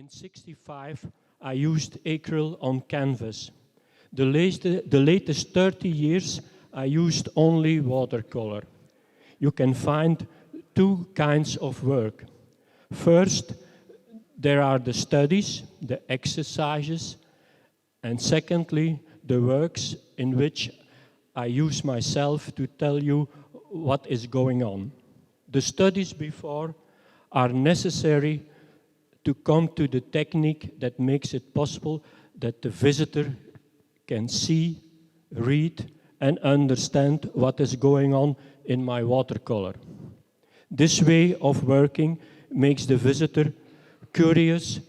In '65, I used Acquarello on canvas. The latest 30 years, I used only watercolor. You can find two kinds of work. First, there are the studies, the exercises, and secondly, the works in which I use myself to tell you what is going on. The studies before are necessary to come to the technique that makes it possible that the visitor can see, read, and understand what is going on in my watercolor. This way of working makes the visitor curious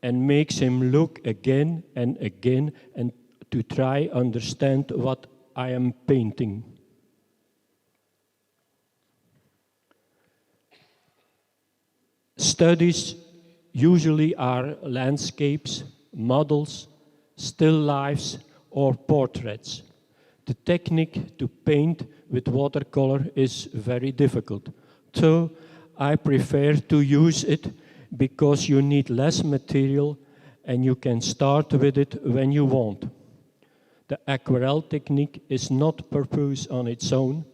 and makes him look again and again and to try understand what I am painting. Studies usually are landscapes, models, still lifes, or portraits. The technique to paint with watercolor is very difficult, so I prefer to use it because you need less material and you can start with it when you want. The Acquarello technique is not purpose on its own,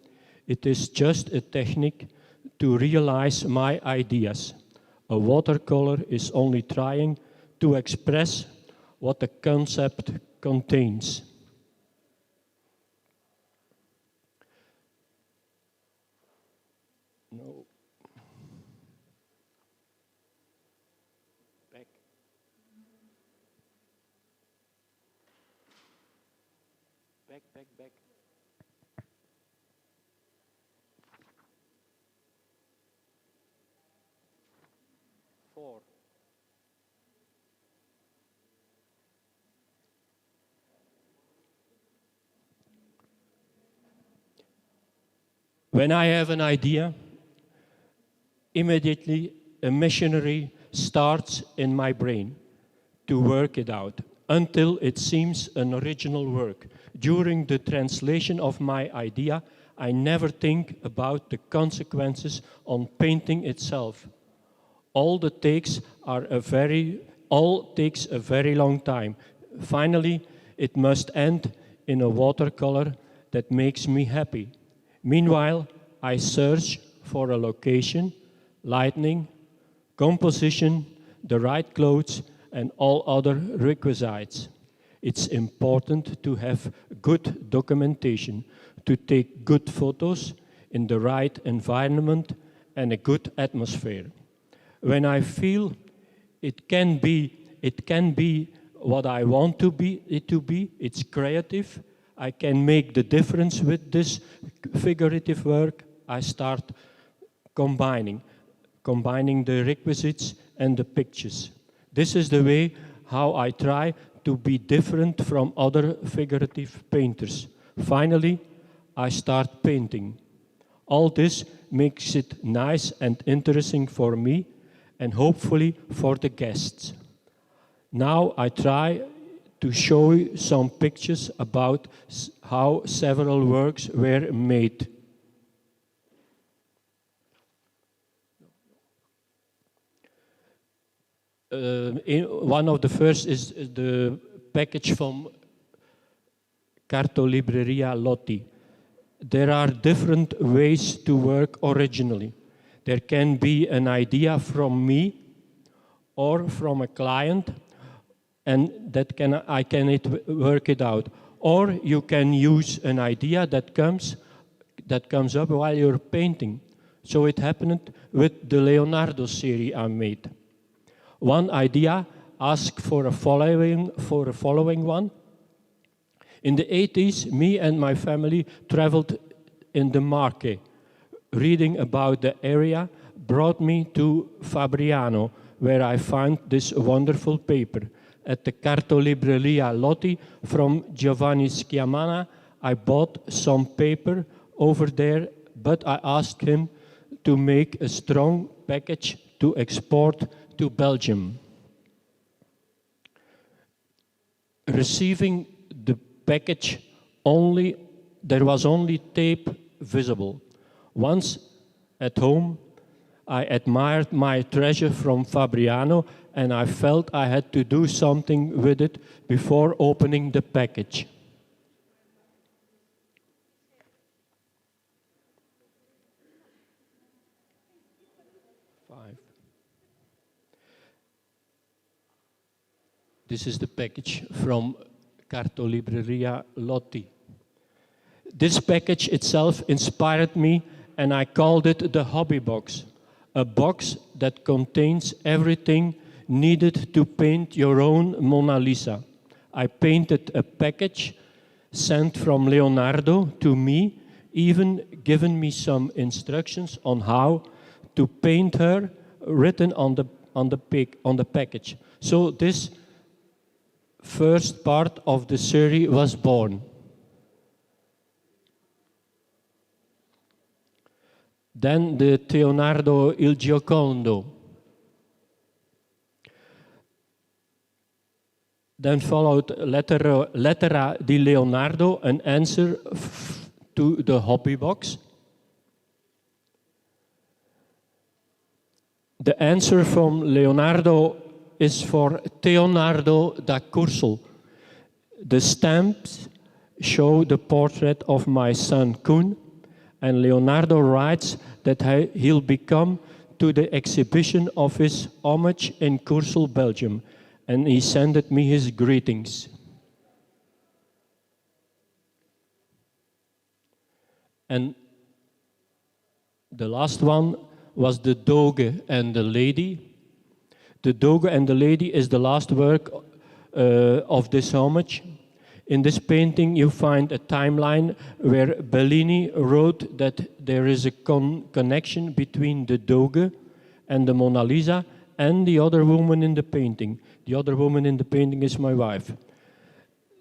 it is just a technique to realize my ideas. A watercolor is only trying to express what the concept contains. No. Back. Back. Four. When I have an idea, immediately a machinery starts in my brain to work it out until it seems an original work. During the translation of my idea, I never think about the consequences on painting itself. All takes a very long time. Finally, it must end in a watercolor that makes me happy. Meanwhile, I search for a location, lighting, composition, the right clothes, and all other requisites. It's important to have good documentation, to take good photos in the right environment and a good atmosphere. When I feel it can be what I want it to be, it's creative, I can make the difference with this figurative work, I start combining the requisites and the pictures. This is the way how I try to be different from other figurative painters. Finally, I start painting. All this makes it nice and interesting for me and hopefully for the guests. Now I try to show you some pictures about how several works were made. One of the first is the package from Cartolibreria Lotti. There are different ways to work originally. There can be an idea from me or from a client, and I can work it out. Or you can use an idea that comes up while you're painting. So it happened with the Leonardo series I made. One idea asked for a following one. In the 80s, me and my family traveled in the Marche. Reading about the area brought me to Fabriano, where I found this wonderful paper. At the Cartolibreria Lotti from Giovanni Schiamana, I bought some paper over there, but I asked him to make a strong package to export to Belgium. Receiving the package, there was only tape visible. Once at home, I admired my treasure from Fabriano, and I felt I had to do something with it before opening the package. This is the package from Cartolibreria Lotti. This package itself inspired me, and I called it the hobby box, a box that contains everything needed to paint your own Mona Lisa. I painted a package sent from Leonardo to me, even given me some instructions on how to paint her, written on the package. So this first part of the series was born. Then the Leonardo Il Giocondo. Then followed Lettera di Leonardo, an answer to the hobby box. The answer from Leonardo is for Leonardo da Cursel. The stamps show the portrait of my son Koen, and Leonardo writes that he'll become to the exhibition of his homage in Cursel, Belgium, and he sent me his greetings. And the last one was the Doge and the Lady. The Doge and the Lady is the last work of this homage. In this painting you find a timeline where Bellini wrote that there is a connection between the Doge and the Mona Lisa and the other woman in the painting. The other woman in the painting is my wife.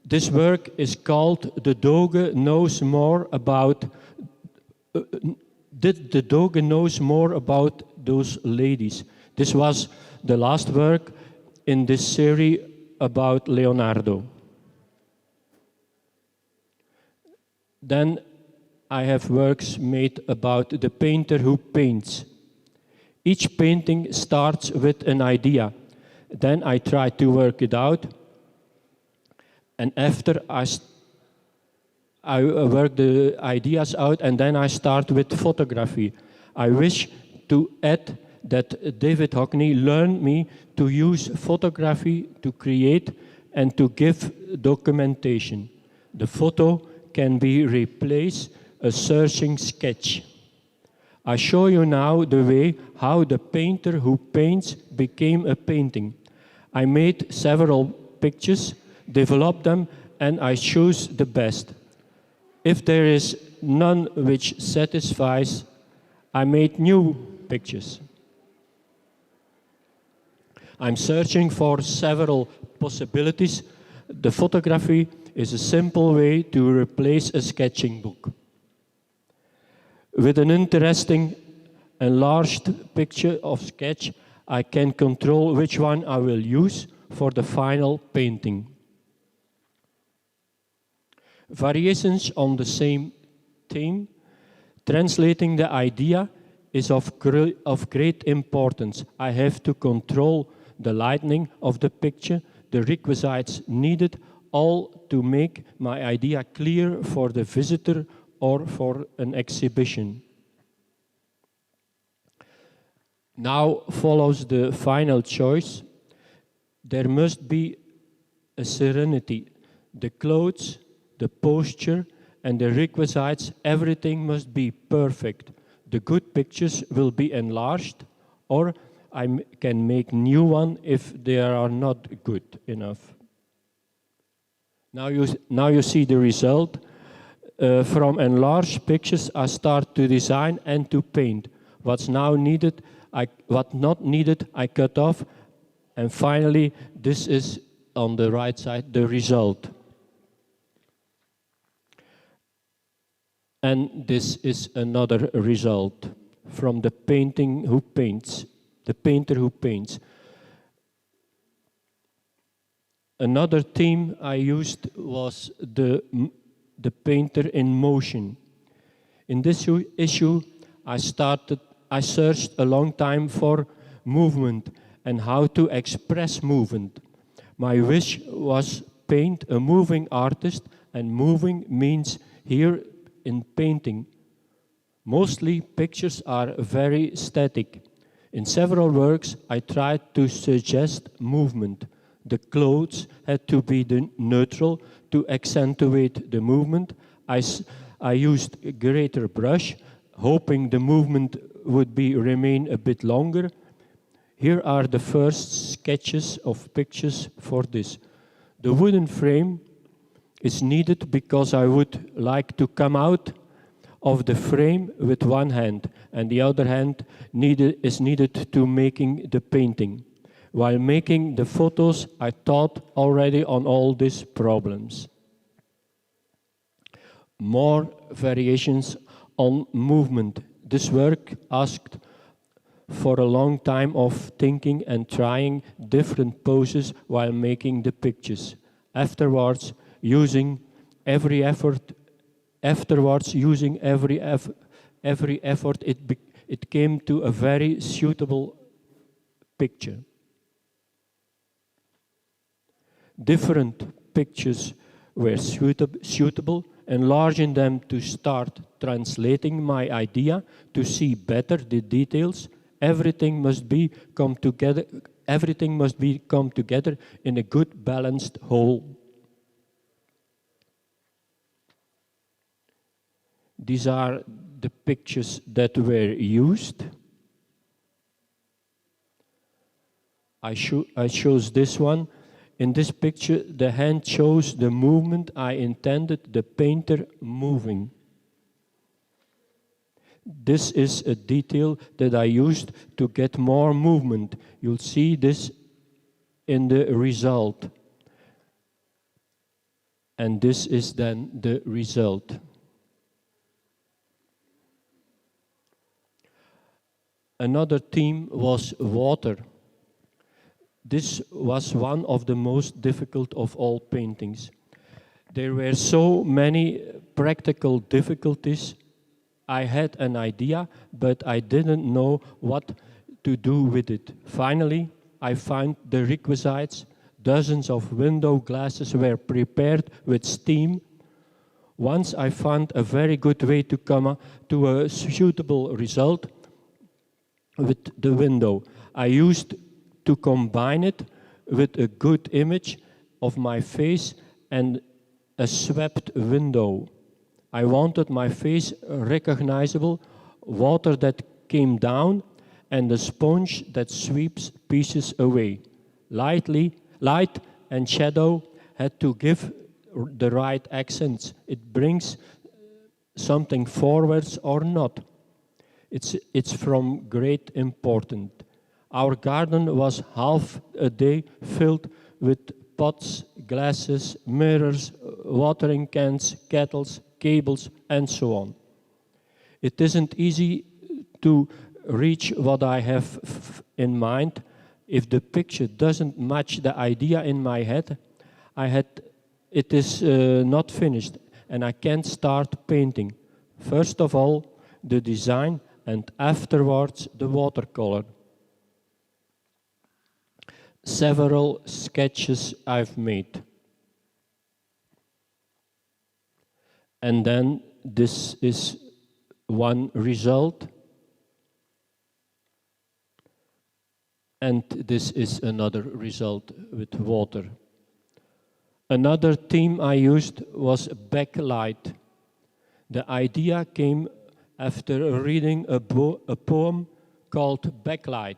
This work is called The Doge Knows More About... the Doge knows more about those ladies. This was the last work in this series about Leonardo. Then I have works made about the painter who paints. Each painting starts with an idea. Then I try to work it out. And after I work the ideas out, and then I start with photography. I wish to add that David Hockney learned me to use photography to create and to give documentation. The photo can be replaced a searching sketch. I show you now the way how the painter who paints became a painting. I made several pictures, developed them, and I choose the best. If there is none which satisfies, I made new pictures. I'm searching for several possibilities. The photography is a simple way to replace a sketching book. With an interesting enlarged picture of sketch, I can control which one I will use for the final painting. Variations on the same theme, translating the idea, is of great importance. I have to control the lighting of the picture, the requisites needed, all to make my idea clear for the visitor or for an exhibition. Now follows the final choice. There must be a serenity. The clothes, the posture, and the requisites, everything must be perfect. The good pictures will be enlarged, or I can make new one if they are not good enough. Now you see the result. From enlarged pictures, I start to design and to paint. What's now needed, what not needed, I cut off. And finally, this is on the right side, the result. And this is another result from the painting who paints, the painter who paints. Another theme I used was the painter in motion. In this issue, I started I searched a long time for movement and how to express movement. My wish was paint a moving artist, and moving means here in painting. Mostly pictures are very static. In several works, I tried to suggest movement. The clothes had to be neutral to accentuate the movement. I used a greater brush, hoping the movement would remain a bit longer. Here are the first sketches of pictures for this. The wooden frame is needed because I would like to come out of the frame with one hand, and the other hand is needed to making the painting. While making the photos, I thought already on all these problems. More variations on movement. This work asked for a long time of thinking and trying different poses while making the pictures. Afterwards, using every effort, it came to a very suitable picture. Different pictures were suitable, enlarging them to start translating my idea, to see better the details. Everything must come together in a good balanced whole. These are the pictures that were used. I chose this one. In this picture, the hand shows the movement I intended the painter moving. This is a detail that I used to get more movement. You'll see this in the result. And this is then the result. Another theme was water. This was one of the most difficult of all paintings. There were so many practical difficulties. I had an idea, but I didn't know what to do with it. Finally, I found the requisites. Dozens of window glasses were prepared with steam. Once I found a very good way to come to a suitable result with the window. I used to combine it with a good image of my face and a swept window. I wanted my face recognizable, water that came down, and a sponge that sweeps pieces away. Light and shadow had to give the right accents. It brings something forwards or not. It's from great importance. Our garden was half a day filled with pots, glasses, mirrors, watering cans, kettles, cables, and so on. It isn't easy to reach what I have in mind. If the picture doesn't match the idea in my head, it is not finished, and I can't start painting. First of all, the design, and afterwards the watercolor. Several sketches I've made. And then this is one result. And this is another result with water. Another theme I used was backlight. The idea came after reading a poem called Backlight.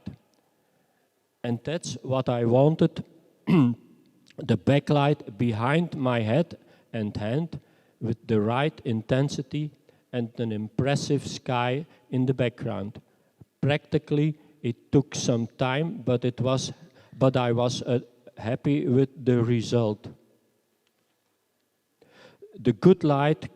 And that's what I wanted, the backlight behind my head and hand with the right intensity and an impressive sky in the background. Practically, it took some time, but I was happy with the result. The good light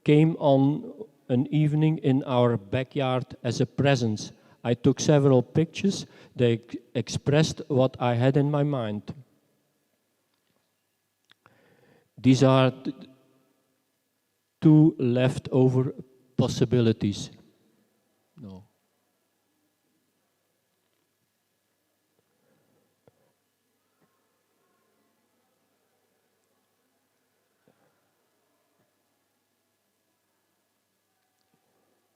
came on an evening in our backyard as a present. I took several pictures. They expressed what I had in my mind. These are two leftover possibilities. No.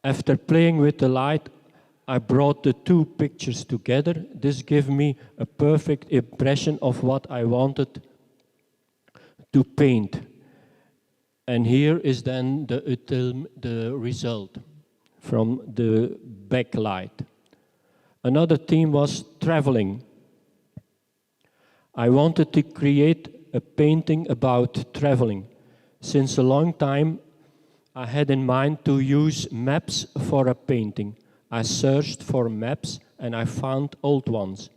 After playing with the light, I brought the two pictures together. This gave me a perfect impression of what I wanted to paint. And here is then the result from the backlight. Another theme was traveling. I wanted to create a painting about traveling. Since a long time, I had in mind to use maps for a painting. I searched for maps and I found old ones.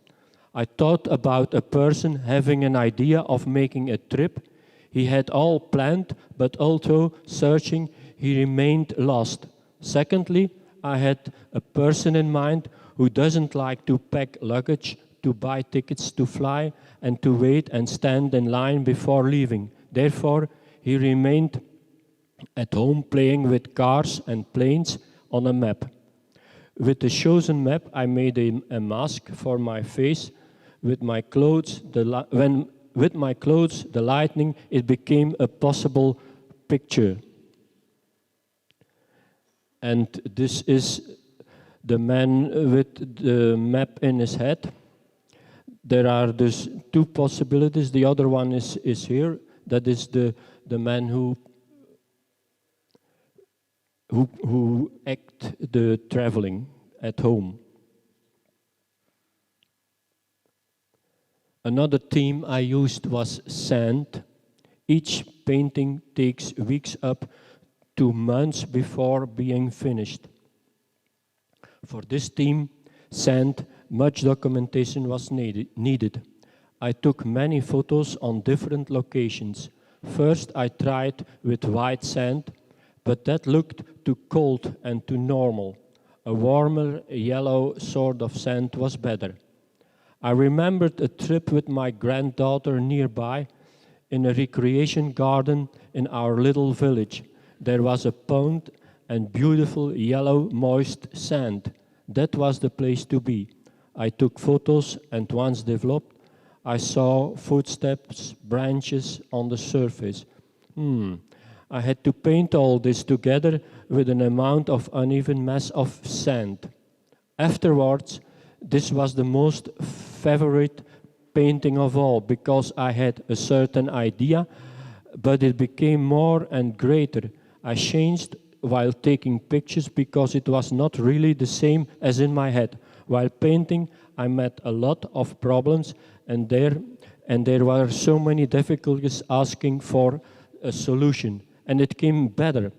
I thought about a person having an idea of making a trip. He had all planned, but although searching, he remained lost. Secondly, I had a person in mind who doesn't like to pack luggage, to buy tickets to fly, and to wait and stand in line before leaving. Therefore, he remained at home playing with cars and planes on a map. With the chosen map, I made a mask for my face. With my clothes, with my clothes, the lightning, it became a possible picture. And this is the man with the map in his head. There are these two possibilities. The other one is here. That is the man who act the traveling at home. Another theme I used was sand. Each painting takes weeks up to months before being finished. For this theme, sand, much documentation was needed. I took many photos on different locations. First, I tried with white sand, but that looked too cold and too normal. A warmer, yellow sort of sand was better. I remembered a trip with my granddaughter nearby in a recreation garden in our little village. There was a pond and beautiful yellow moist sand. That was the place to be. I took photos and once developed, I saw footsteps, branches on the surface. I had to paint all this together with an amount of uneven mass of sand. Afterwards, this was the most favorite painting of all because I had a certain idea, but it became more and greater. I changed while taking pictures because it was not really the same as in my head. While painting, I met a lot of problems and there were so many difficulties asking for a solution. And it came better.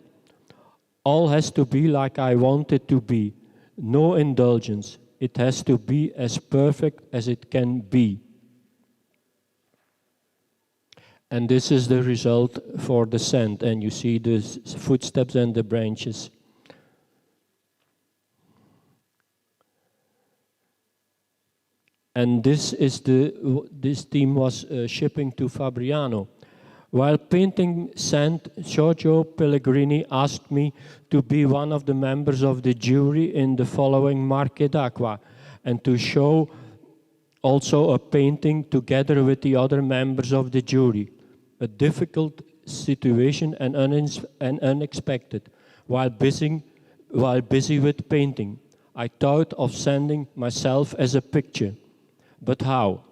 All has to be like I want it to be. No indulgence. It has to be as perfect as it can be. And this is the result for the sand. And you see the footsteps and the branches. And this theme was shipping to Fabriano. While painting sand, Giorgio Pellegrini asked me to be one of the members of the jury in the following Marche d'Acqua and to show also a painting together with the other members of the jury. A difficult situation and unexpected. While busy with painting, I thought of sending myself as a picture. But how?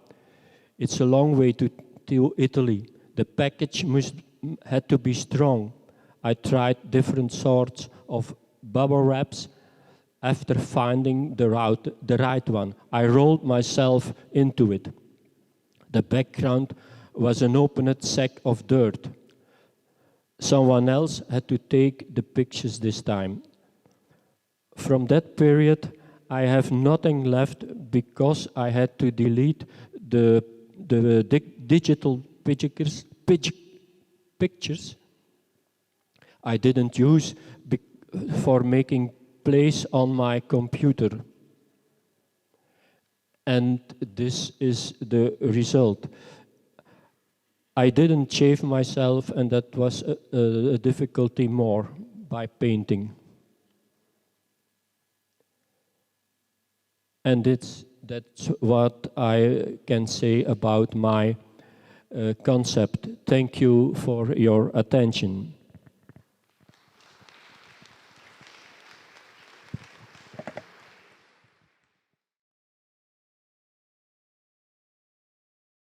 It's a long way to Italy. The package had to be strong. I tried different sorts of bubble wraps. After finding the right one, I rolled myself into it. The background was an opened sack of dirt. Someone else had to take the pictures this time. From that period, I have nothing left because I had to delete the digital pictures I didn't use for making place on my computer. And this is the result. I didn't shave myself, and that was a difficulty more by painting. And that's what I can say about my concept. Thank you for your attention.